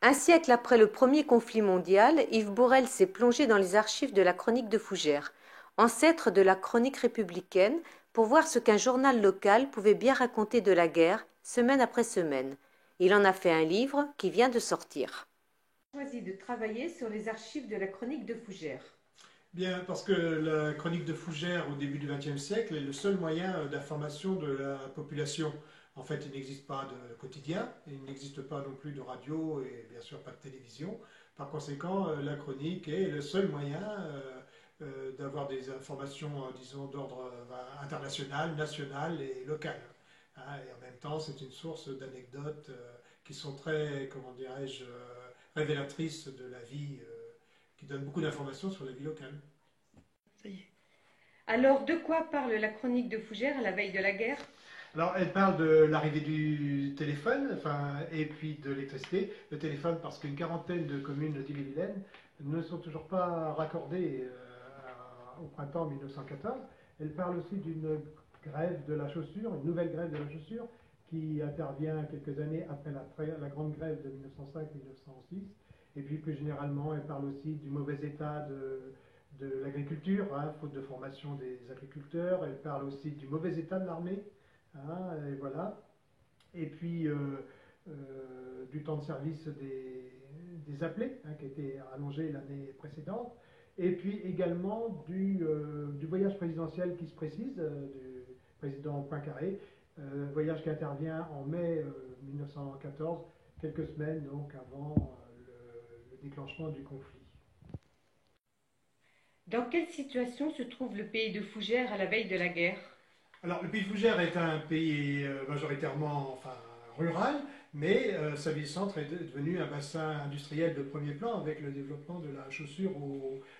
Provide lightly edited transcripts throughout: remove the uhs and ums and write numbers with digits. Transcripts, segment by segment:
Un siècle après le premier conflit mondial, Yves Bourrel s'est plongé dans les archives de la Chronique de Fougères, ancêtre de la Chronique républicaine, pour voir ce qu'un journal local pouvait bien raconter de la guerre, semaine après semaine. Il en a fait un livre qui vient de sortir. J'ai choisi de travailler sur les archives de la Chronique de Fougères. Bien, parce que la chronique de Fougères au début du XXe siècle est le seul moyen d'information de la population. En fait, il n'existe pas de quotidien, il n'existe pas non plus de radio et bien sûr pas de télévision. Par conséquent, la chronique est le seul moyen d'avoir des informations, disons, d'ordre international, national et local. Hein, et en même temps, c'est une source d'anecdotes qui sont très, comment dirais-je, révélatrices de la vie, qui donnent beaucoup d'informations sur la vie locale. Ça y est. Alors, de quoi parle la Chronique de Fougères à la veille de la guerre? Alors, elle parle de l'arrivée du téléphone, enfin, et puis de l'électricité. Le téléphone, parce qu'une quarantaine de communes d'Ille-et-Vilaine ne sont toujours pas raccordées au printemps 1914. Elle parle aussi d'une grève de la chaussure, une nouvelle grève de la chaussure, qui intervient quelques années après la grande grève de 1905-1906. Et puis, plus généralement, elle parle aussi du mauvais état de l'agriculture, hein, faute de formation des agriculteurs. Elle parle aussi du mauvais état de l'armée. Hein, et voilà. Et puis du temps de service des appelés, hein, qui a été allongé l'année précédente. Et puis également du voyage présidentiel qui se précise, du président Poincaré, voyage qui intervient en mai 1914, quelques semaines donc avant le déclenchement du conflit. Dans quelle situation se trouve le pays de Fougères à la veille de la guerre? Alors, le pays de Fougères est un pays majoritairement enfin, rural, mais sa ville-centre est devenu un bassin industriel de premier plan avec le développement de la chaussure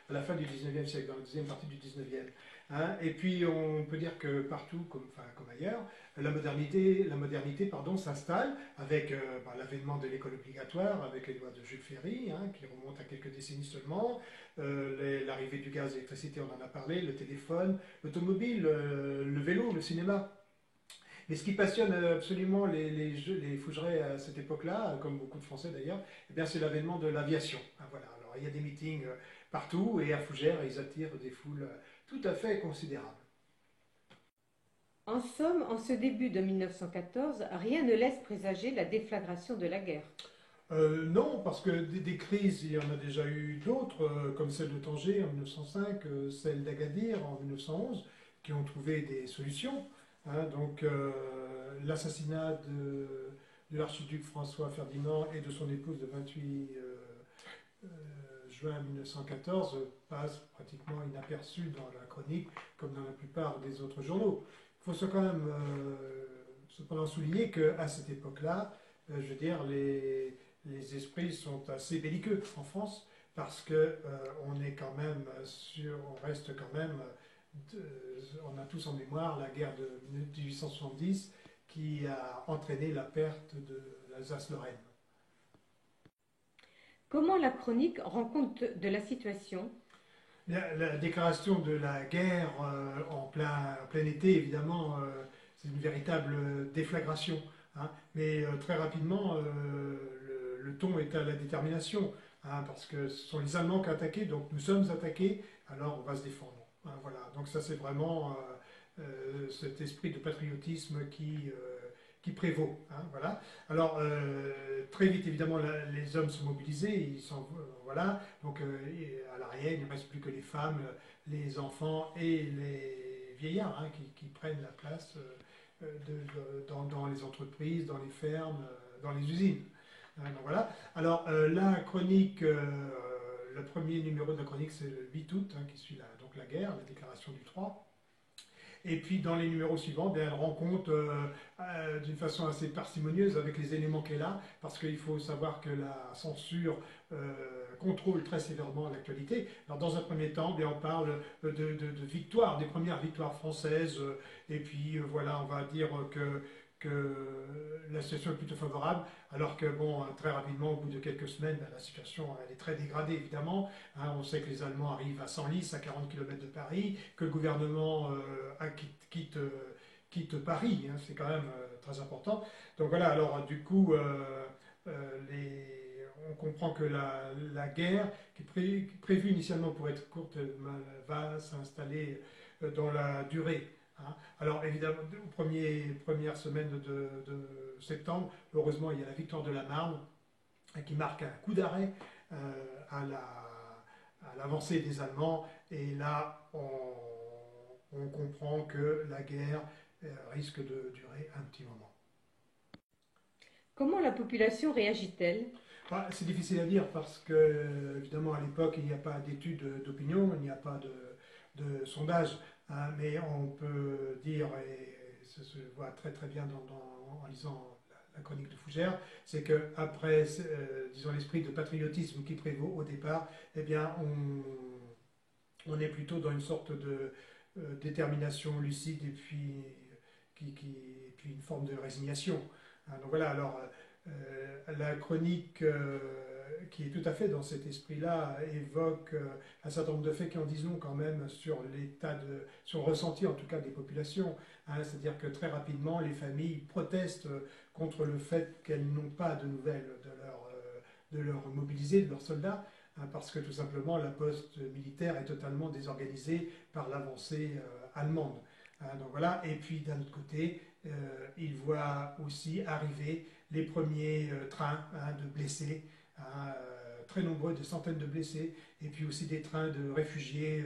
à la fin du 19e siècle, dans la deuxième partie du 19e. Hein. Et puis, on peut dire que partout, comme ailleurs, la modernité pardon, s'installe avec l'avènement de l'école obligatoire, avec les lois de Jules Ferry, hein, qui remontent à quelques décennies seulement, l'arrivée du gaz, l'électricité, on en a parlé, le téléphone, l'automobile, le vélo, le cinéma. Mais ce qui passionne absolument les Fougerais à cette époque-là, comme beaucoup de Français d'ailleurs, eh bien c'est l'avènement de l'aviation. Ah, voilà. Alors il y a des meetings partout et à Fougères, ils attirent des foules tout à fait considérables. En somme, en ce début de 1914, rien ne laisse présager la déflagration de la guerre. Non, parce que des crises, il y en a déjà eu d'autres, comme celle de Tanger en 1905, celle d'Agadir en 1911, qui ont trouvé des solutions. Hein. Donc l'assassinat de l'archiduc François Ferdinand et de son épouse le 28 juin 1914 passe pratiquement inaperçu dans la chronique, comme dans la plupart des autres journaux. Il faut quand même cependant souligner qu'à cette époque-là, je veux dire, les esprits sont assez belliqueux en France parce que on est quand même on reste quand même, on a tous en mémoire la guerre de 1870 qui a entraîné la perte de l'Alsace-Lorraine. Comment la chronique rend compte de la situation? La déclaration de la guerre en plein été, évidemment, c'est une véritable déflagration. Hein. Mais très rapidement, le ton est à la détermination, hein, parce que ce sont les Allemands qui ont attaqué, donc nous sommes attaqués, alors on va se défendre. Hein, voilà. Donc ça c'est vraiment cet esprit de patriotisme qui prévaut. Hein, voilà. Alors très vite évidemment les hommes sont mobilisés, ils sont voilà. Donc à l'arrière il ne reste plus que les femmes, les enfants et les vieillards, hein, qui prennent la place dans les entreprises, dans les fermes, dans les usines. Donc voilà. Alors la chronique, le premier numéro de la chronique c'est le 8 août, hein, qui suit donc la guerre, la déclaration du 3. Et puis dans les numéros suivants, bien, elle rend compte d'une façon assez parcimonieuse avec les éléments qu'elle a, parce qu'il faut savoir que la censure contrôle très sévèrement l'actualité. Alors dans un premier temps, bien, on parle de victoires, des premières victoires françaises, et puis voilà, on va dire que la situation est plutôt favorable, alors que bon, très rapidement, au bout de quelques semaines, ben, la situation elle est très dégradée évidemment. Hein, on sait que les Allemands arrivent à Senlis, à 40 km de Paris, que le gouvernement quitte Paris, hein, c'est quand même très important. Donc voilà, alors du coup, on comprend que la guerre, qui est prévue initialement pour être courte, va s'installer dans la durée. Hein. Alors évidemment, aux premières semaines de septembre, heureusement, il y a la victoire de la Marne qui marque un coup d'arrêt à l'avancée des Allemands. Et là, on comprend que la guerre risque de durer un petit moment. Comment la population réagit-elle? Bah, c'est difficile à dire parce que, évidemment, à l'époque, il n'y a pas d'études d'opinion, il n'y a pas de sondage, hein, mais on peut dire, et ça se voit très très bien en lisant la chronique de Fougère, c'est qu'après, disons, l'esprit de patriotisme qui prévaut au départ, eh bien, on est plutôt dans une sorte de détermination lucide et puis, et puis une forme de résignation. Hein, donc voilà, alors la chronique qui est tout à fait dans cet esprit-là évoque un certain nombre de faits qui en disent long quand même sur sur le ressenti en tout cas des populations. Hein, c'est-à-dire que très rapidement les familles protestent contre le fait qu'elles n'ont pas de nouvelles de leurs mobilisés, de leurs soldats, hein, parce que tout simplement la poste militaire est totalement désorganisée par l'avancée allemande. Hein, donc voilà. Et puis d'un autre côté, ils voient aussi arriver les premiers trains, hein, de blessés, hein, très nombreux, des centaines de blessés, et puis aussi des trains de réfugiés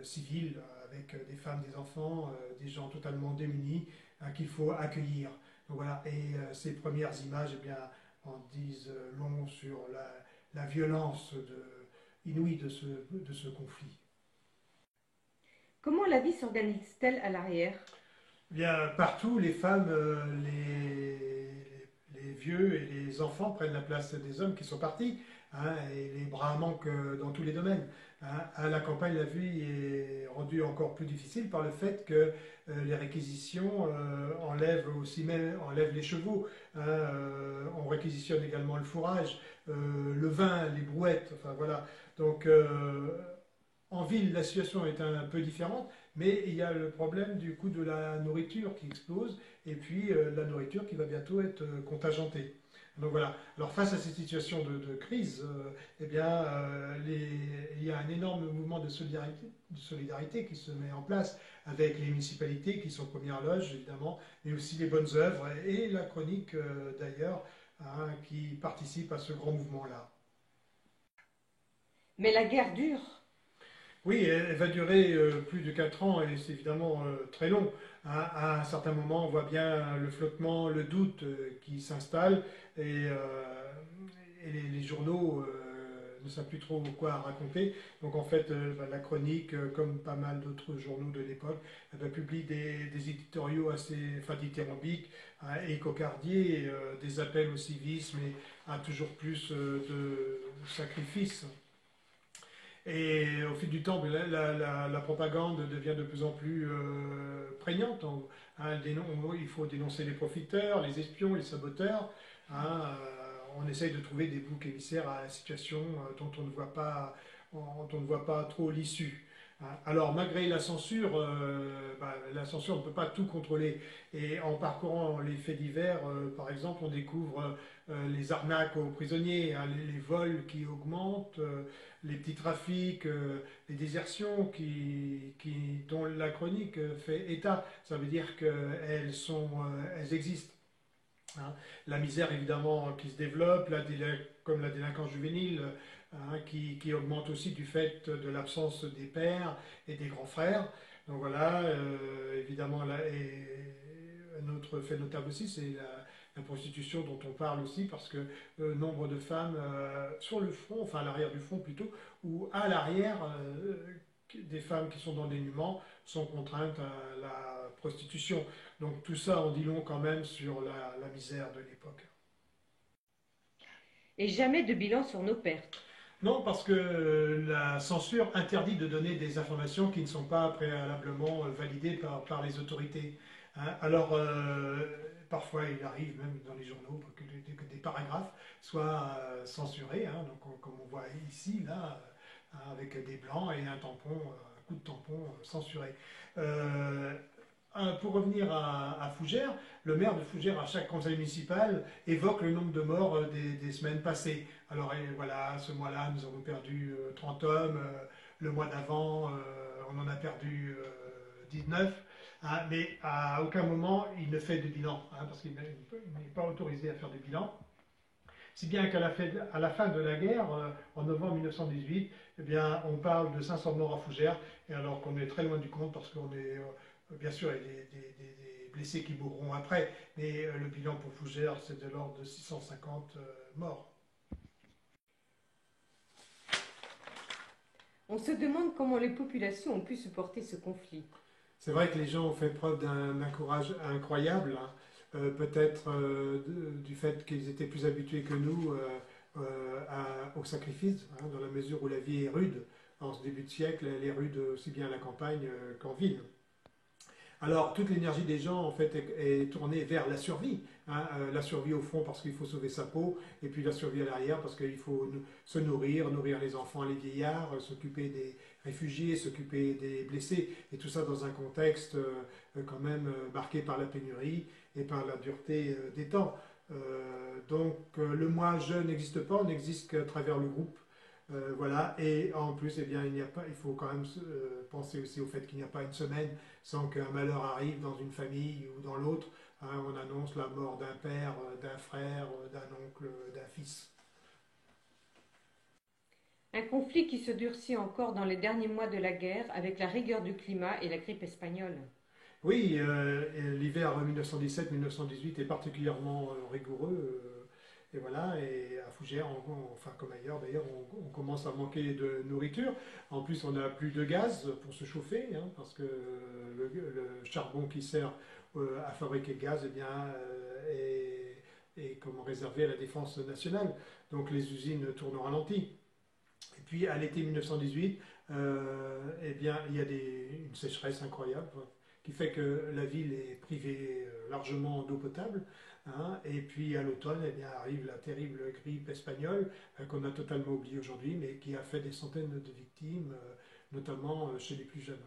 civils avec des femmes, des enfants, des gens totalement démunis, hein, qu'il faut accueillir. Donc voilà, et ces premières images eh bien, en disent long sur la violence inouïe de ce conflit. Comment la vie s'organise-t-elle à l'arrière? Bien, partout, les femmes, les vieux et les enfants prennent la place des hommes qui sont partis, hein, et les bras manquent dans tous les domaines. Hein. À la campagne, la vie est rendue encore plus difficile par le fait que les réquisitions enlèvent les chevaux. Hein, on réquisitionne également le fourrage, le vin, les brouettes, enfin voilà. Donc, en ville, la situation est un peu différente, mais il y a le problème du coût de la nourriture qui explose, et puis la nourriture qui va bientôt être contingentée. Donc voilà. Alors face à cette situation de crise, eh bien, il y a un énorme mouvement de solidarité qui se met en place avec les municipalités qui sont premières loges, évidemment, mais aussi les bonnes œuvres et la chronique d'ailleurs, hein, qui participe à ce grand mouvement-là. Mais la guerre dure. Oui, elle va durer plus de 4 ans et c'est évidemment très long. Hein. À un certain moment, on voit bien le flottement, le doute qui s'installe et les journaux ne savent plus trop quoi raconter. Donc en fait, la chronique, comme pas mal d'autres journaux de l'époque, elle va publier des éditoriaux assez, enfin dithyrambiques, hein, et cocardiers, des appels au civisme et à toujours plus de sacrifices. Et au fil du temps, la propagande devient de plus en plus prégnante. Hein, il faut dénoncer les profiteurs, les espions, les saboteurs. Hein, on essaye de trouver des boucs émissaires à la situation dont on ne voit pas trop l'issue. Hein. Alors, malgré la censure ne peut pas tout contrôler. Et en parcourant les faits divers, par exemple, on découvre les arnaques aux prisonniers, hein, les vols qui augmentent, les petits trafics, les désertions dont la chronique fait état. Ça veut dire elles existent. Hein. La misère évidemment qui se développe, comme la délinquance juvénile, hein, qui augmente aussi du fait de l'absence des pères et des grands frères. Donc voilà, évidemment, un autre fait notable aussi, c'est la prostitution dont on parle aussi, parce que nombre de femmes sur le front, enfin à l'arrière du front plutôt, ou à l'arrière, des femmes qui sont dans le dénuement sont contraintes à la prostitution. Donc tout ça en dit long quand même sur la misère de l'époque. Et jamais de bilan sur nos pertes. Non, parce que la censure interdit de donner des informations qui ne sont pas préalablement validées par les autorités. Hein. Alors, parfois, il arrive même dans les journaux que des paragraphes soient censurés, hein, donc, comme on voit ici, là, avec des blancs et un tampon, un coup de tampon censuré. pour revenir à Fougères, le maire de Fougères, à chaque conseil municipal, évoque le nombre de morts des semaines passées. Alors voilà, ce mois-là, nous avons perdu 30 hommes, le mois d'avant, on en a perdu 19, hein, mais à aucun moment il ne fait de bilan, hein, parce qu'il n'est pas autorisé à faire de bilan. Si bien qu'à la fin de la guerre, en novembre 1918, eh bien, on parle de 500 morts à Fougères, et alors qu'on est très loin du compte, parce qu'on est, bien sûr, il y a des blessés qui mourront après, mais le bilan pour Fougères, c'est de l'ordre de 650 morts. On se demande comment les populations ont pu supporter ce conflit. C'est vrai que les gens ont fait preuve d'un courage incroyable, hein. Peut-être du fait qu'ils étaient plus habitués que nous au sacrifice, hein, dans la mesure où la vie est rude. En ce début de siècle, elle est rude aussi bien à la campagne qu'en ville. Alors, toute l'énergie des gens, en fait, est tournée vers la survie, hein. La survie au fond parce qu'il faut sauver sa peau, et puis la survie à l'arrière parce qu'il faut se nourrir, nourrir les enfants, les vieillards, s'occuper des réfugiés, s'occuper des blessés, et tout ça dans un contexte quand même marqué par la pénurie et par la dureté des temps. Donc, le moi je n'existe pas, on n'existe qu'à travers le groupe. Voilà, et en plus, eh bien, il faut quand même penser aussi au fait qu'il n'y a pas une semaine sans qu'un malheur arrive dans une famille ou dans l'autre, hein. On annonce la mort d'un père, d'un frère, d'un oncle, d'un fils. Un conflit qui se durcit encore dans les derniers mois de la guerre avec la rigueur du climat et la grippe espagnole. Oui, l'hiver 1917-1918 est particulièrement rigoureux. Et voilà, et à Fougères, enfin comme ailleurs d'ailleurs, on commence à manquer de nourriture. En plus, on n'a plus de gaz pour se chauffer, hein, parce que le charbon qui sert à fabriquer le gaz, eh bien, est comme réservé à la défense nationale. Donc les usines tournent au ralenti. Et puis à l'été 1918, eh bien, il y a une sécheresse incroyable, qui fait que la ville est privée largement d'eau potable, hein. Et puis à l'automne, eh bien, arrive la terrible grippe espagnole qu'on a totalement oubliée aujourd'hui, mais qui a fait des centaines de victimes, notamment chez les plus jeunes.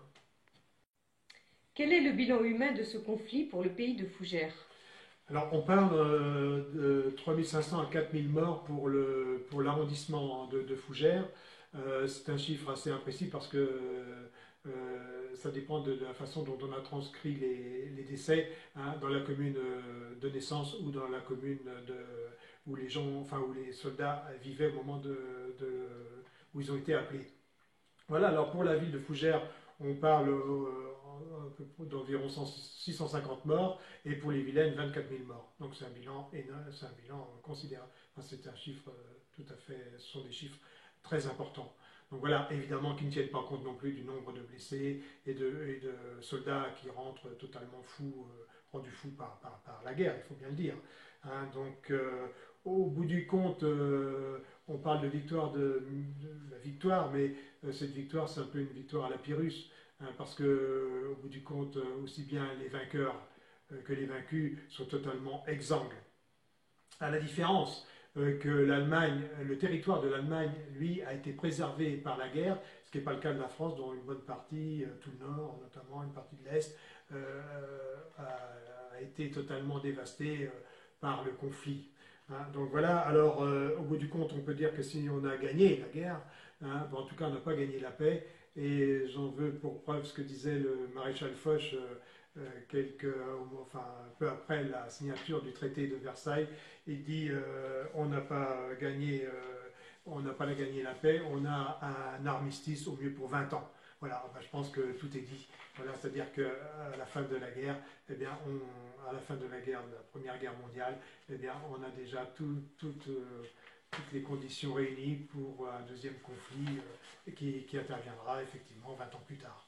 Quel est le bilan humain de ce conflit pour le pays de Fougères? Alors, on parle de 3500 à 4000 morts pour l'arrondissement de Fougères. C'est un chiffre assez imprécis parce que ça dépend de la façon dont on a transcrit les décès, hein, dans la commune de naissance ou dans la commune où les gens, enfin où les soldats vivaient au moment où ils ont été appelés. Voilà, alors pour la ville de Fougères, on parle d'environ 650 morts, et pour les Vilaines, 24 000 morts. Donc c'est un bilan énorme, c'est un bilan considérable. Enfin, c'est un chiffre tout à fait, ce sont des chiffres très importants. Donc voilà, évidemment qui ne tiennent pas compte non plus du nombre de blessés et de soldats qui rentrent totalement fous, rendus fous par la guerre, il faut bien le dire, hein. Donc au bout du compte, on parle de victoire de la victoire, mais cette victoire, c'est un peu une victoire à la Pyrrhus, hein, parce que au bout du compte, aussi bien les vainqueurs que les vaincus sont totalement exsangues. À la différence que l'Allemagne, le territoire de l'Allemagne, lui, a été préservé par la guerre, ce qui n'est pas le cas de la France, dont une bonne partie, tout le nord notamment, une partie de l'Est, a été totalement dévastée par le conflit, hein. Donc voilà, alors au bout du compte, on peut dire que si on a gagné la guerre, hein, bon, en tout cas on n'a pas gagné la paix, et j'en veux pour preuve ce que disait le maréchal Foch enfin, un peu après la signature du traité de Versailles. Il dit on n'a pas gagné, la paix, on a un armistice au mieux pour 20 ans. Voilà, enfin, je pense que tout est dit. Voilà, c'est-à-dire qu'à la fin de la guerre, eh bien, à la fin de la guerre, de la Première Guerre mondiale, eh bien, on a déjà toutes les conditions réunies pour un deuxième conflit qui interviendra effectivement 20 ans plus tard.